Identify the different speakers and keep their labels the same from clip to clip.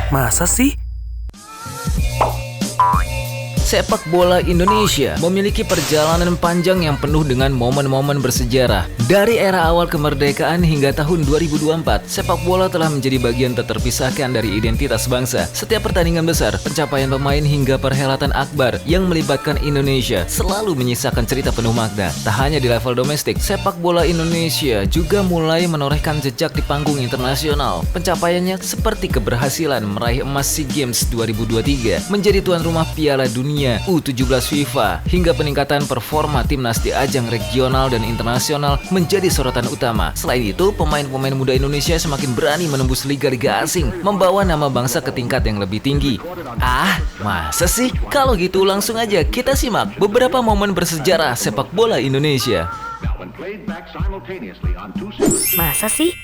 Speaker 1: Masa sih?
Speaker 2: Sepak bola Indonesia memiliki perjalanan panjang yang penuh dengan momen-momen bersejarah. Dari era awal kemerdekaan hingga tahun 2024, sepak bola telah menjadi bagian tak terpisahkan dari identitas bangsa. Setiap pertandingan besar, pencapaian pemain hingga perhelatan akbar yang melibatkan Indonesia selalu menyisakan cerita penuh makna. Tak hanya di level domestik, sepak bola Indonesia juga mulai menorehkan jejak di panggung internasional. Pencapaiannya seperti keberhasilan meraih emas SEA Games 2023, menjadi tuan rumah Piala Dunia U17 FIFA, hingga peningkatan performa timnas di ajang regional dan internasional menjadi sorotan utama. Selain itu, pemain-pemain muda Indonesia semakin berani menembus liga-liga asing, membawa nama bangsa ke tingkat yang lebih tinggi. Masa sih? Kalau gitu langsung aja kita simak beberapa momen bersejarah sepak bola Indonesia.
Speaker 1: Masa sih?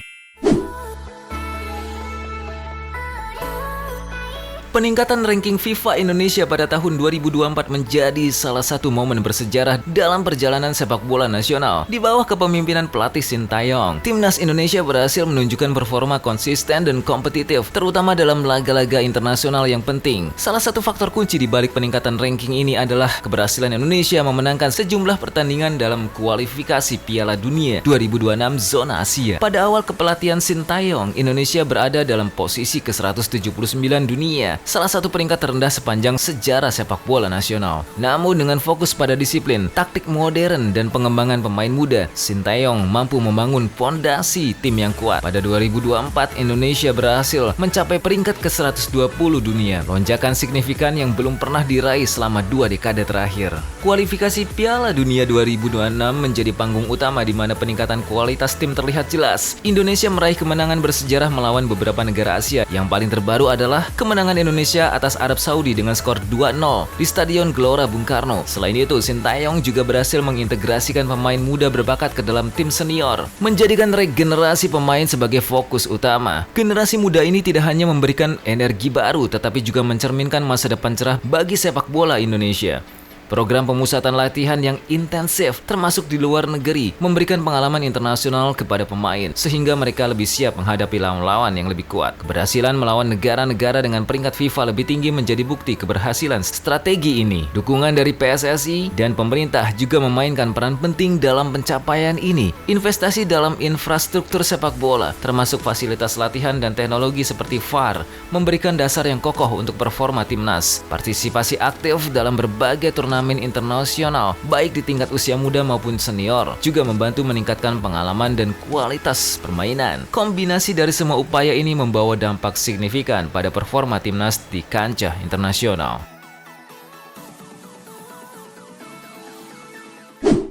Speaker 2: Peningkatan ranking FIFA Indonesia pada tahun 2024 menjadi salah satu momen bersejarah dalam perjalanan sepak bola nasional. Di bawah kepemimpinan pelatih Sintayong, timnas Indonesia berhasil menunjukkan performa konsisten dan kompetitif, terutama dalam laga-laga internasional yang penting. Salah satu faktor kunci di balik peningkatan ranking ini adalah keberhasilan Indonesia memenangkan sejumlah pertandingan dalam kualifikasi Piala Dunia 2026 zona Asia. Pada awal kepelatihan Sintayong, Indonesia berada dalam posisi ke-179 dunia, salah satu peringkat terendah sepanjang sejarah sepak bola nasional. Namun dengan fokus pada disiplin, taktik modern, dan pengembangan pemain muda, Sintayong mampu membangun fondasi tim yang kuat. Pada 2024, Indonesia berhasil mencapai peringkat ke-120 dunia, lonjakan signifikan yang belum pernah diraih selama 2 dekade terakhir. Kualifikasi Piala Dunia 2026 menjadi panggung utama di mana peningkatan kualitas tim terlihat jelas. Indonesia meraih kemenangan bersejarah melawan beberapa negara Asia. Yang paling terbaru adalah kemenangan Indonesia atas Arab Saudi dengan skor 2-0 di Stadion Gelora Bung Karno. Selain itu, Sintayong juga berhasil mengintegrasikan pemain muda berbakat ke dalam tim senior, menjadikan regenerasi pemain sebagai fokus utama. Generasi muda ini tidak hanya memberikan energi baru, tetapi juga mencerminkan masa depan cerah bagi sepak bola Indonesia. Program pemusatan latihan yang intensif, termasuk di luar negeri, memberikan pengalaman internasional kepada pemain, sehingga mereka lebih siap menghadapi lawan-lawan yang lebih kuat. Keberhasilan melawan negara-negara dengan peringkat FIFA lebih tinggi menjadi bukti keberhasilan strategi ini. Dukungan dari PSSI dan pemerintah juga memainkan peran penting dalam pencapaian ini. Investasi dalam infrastruktur sepak bola, termasuk fasilitas latihan dan teknologi seperti VAR, memberikan dasar yang kokoh untuk performa timnas. Partisipasi aktif dalam berbagai turnamen internasional, baik di tingkat usia muda maupun senior, juga membantu meningkatkan pengalaman dan kualitas permainan. Kombinasi dari semua upaya ini membawa dampak signifikan pada performa timnas di kancah internasional.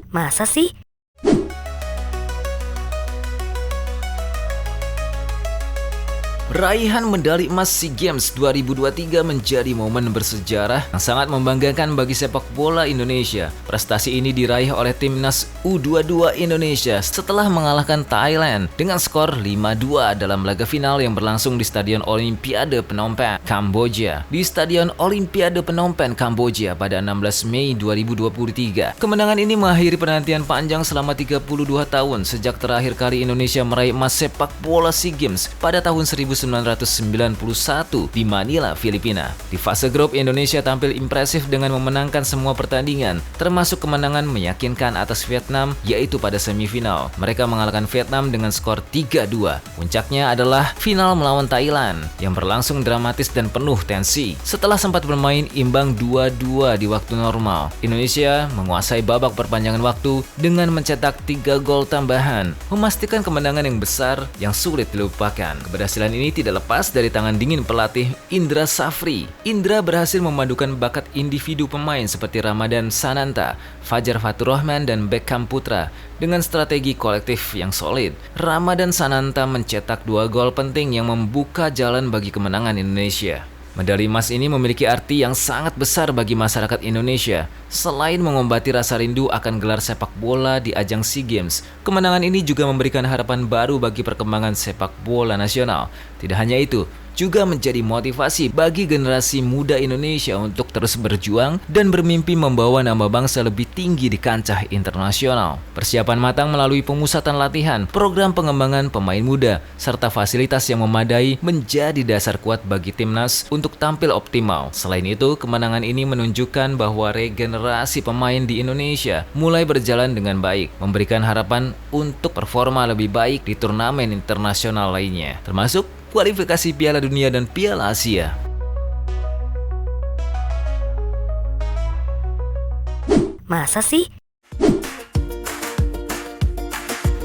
Speaker 1: Masa sih?
Speaker 2: Raihan medali emas SEA Games 2023 menjadi momen bersejarah yang sangat membanggakan bagi sepak bola Indonesia. Prestasi ini diraih oleh timnas U22 Indonesia setelah mengalahkan Thailand dengan skor 5-2 dalam laga final yang berlangsung di Stadion Olimpiade Phnom Penh, Kamboja. Di Stadion Olimpiade Phnom Penh, Kamboja pada 16 Mei 2023. Kemenangan ini mengakhiri penantian panjang selama 32 tahun sejak terakhir kali Indonesia meraih emas sepak bola SEA Games pada tahun 1991 di Manila, Filipina. Di fase grup, Indonesia tampil impresif dengan memenangkan semua pertandingan, termasuk kemenangan meyakinkan atas Vietnam, yaitu pada semifinal. Mereka mengalahkan Vietnam dengan skor 3-2. Puncaknya adalah final melawan Thailand yang berlangsung dramatis dan penuh tensi. Setelah sempat bermain imbang 2-2 di waktu normal, Indonesia menguasai babak perpanjangan waktu dengan mencetak 3 gol tambahan, memastikan kemenangan yang besar yang sulit dilupakan. Keberhasilan ini tidak lepas dari tangan dingin pelatih Indra Safri. Indra berhasil memadukan bakat individu pemain seperti Ramadan Sananta, Fajar Faturrahman, dan Beckham Putra dengan strategi kolektif yang solid. Ramadan Sananta mencetak 2 gol penting yang membuka jalan bagi kemenangan Indonesia. Medali emas ini memiliki arti yang sangat besar bagi masyarakat Indonesia. Selain mengobati rasa rindu akan gelar sepak bola di ajang SEA Games, kemenangan ini juga memberikan harapan baru bagi perkembangan sepak bola nasional. Tidak hanya itu, juga menjadi motivasi bagi generasi muda Indonesia untuk terus berjuang dan bermimpi membawa nama bangsa lebih tinggi di kancah internasional. Persiapan matang melalui pemusatan latihan, program pengembangan pemain muda, serta fasilitas yang memadai menjadi dasar kuat bagi timnas untuk tampil optimal. Selain itu, kemenangan ini menunjukkan bahwa regenerasi pemain di Indonesia mulai berjalan dengan baik, memberikan harapan untuk performa lebih baik di turnamen internasional lainnya, termasuk kualifikasi Piala Dunia dan Piala Asia.
Speaker 1: Masa sih?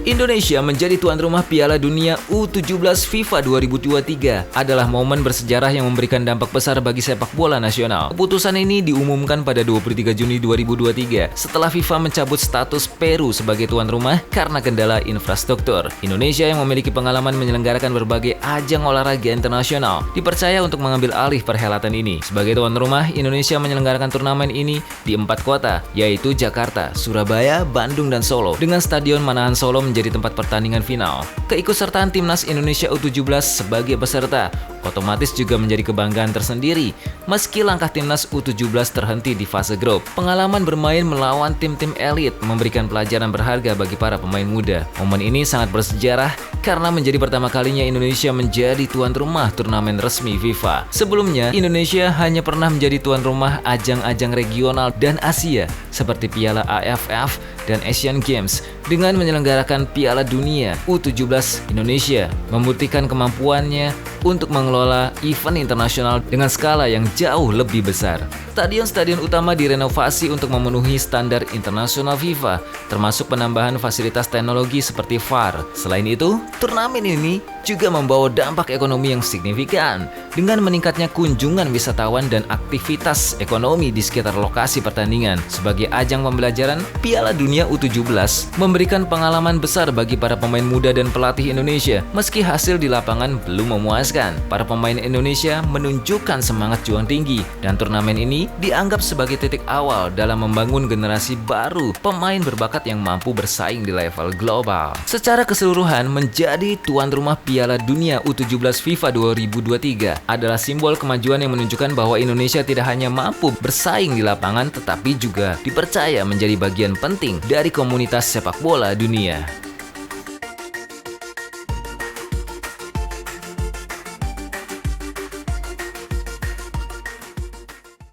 Speaker 2: Indonesia menjadi tuan rumah Piala Dunia U17 FIFA 2023 adalah momen bersejarah yang memberikan dampak besar bagi sepak bola nasional. Keputusan ini diumumkan pada 23 Juni 2023 setelah FIFA mencabut status Peru sebagai tuan rumah karena kendala infrastruktur. Indonesia yang memiliki pengalaman menyelenggarakan berbagai ajang olahraga internasional dipercaya untuk mengambil alih perhelatan ini. Sebagai tuan rumah, Indonesia menyelenggarakan turnamen ini di 4 kota, yaitu Jakarta, Surabaya, Bandung, dan Solo, dengan Stadion Manahan Solo menjadi tempat pertandingan final. Keikutsertaan timnas Indonesia U17 sebagai peserta otomatis juga menjadi kebanggaan tersendiri. Meski langkah timnas U17 terhenti di fase grup, pengalaman bermain melawan tim-tim elit memberikan pelajaran berharga bagi para pemain muda. Momen ini sangat bersejarah karena menjadi pertama kalinya Indonesia menjadi tuan rumah turnamen resmi FIFA. Sebelumnya, Indonesia hanya pernah menjadi tuan rumah ajang-ajang regional dan Asia seperti Piala AFF dan Asian Games. Dengan menyelenggarakan Piala Dunia U17, Indonesia membuktikan kemampuannya untuk mengelola event internasional dengan skala yang jauh lebih besar. Stadion-stadion utama direnovasi untuk memenuhi standar internasional FIFA, termasuk penambahan fasilitas teknologi seperti VAR. Selain itu, turnamen ini juga membawa dampak ekonomi yang signifikan dengan meningkatnya kunjungan wisatawan dan aktivitas ekonomi di sekitar lokasi pertandingan. Sebagai ajang pembelajaran, Piala Dunia U17 memberikan pengalaman besar bagi para pemain muda dan pelatih Indonesia. Meski hasil di lapangan belum memuaskan, para pemain Indonesia menunjukkan semangat juang tinggi dan turnamen ini dianggap sebagai titik awal dalam membangun generasi baru pemain berbakat yang mampu bersaing di level global. Secara keseluruhan, menjadi tuan rumah Piala Dunia U17 FIFA 2023 adalah simbol kemajuan yang menunjukkan bahwa Indonesia tidak hanya mampu bersaing di lapangan, tetapi juga dipercaya menjadi bagian penting dari komunitas sepak bola dunia.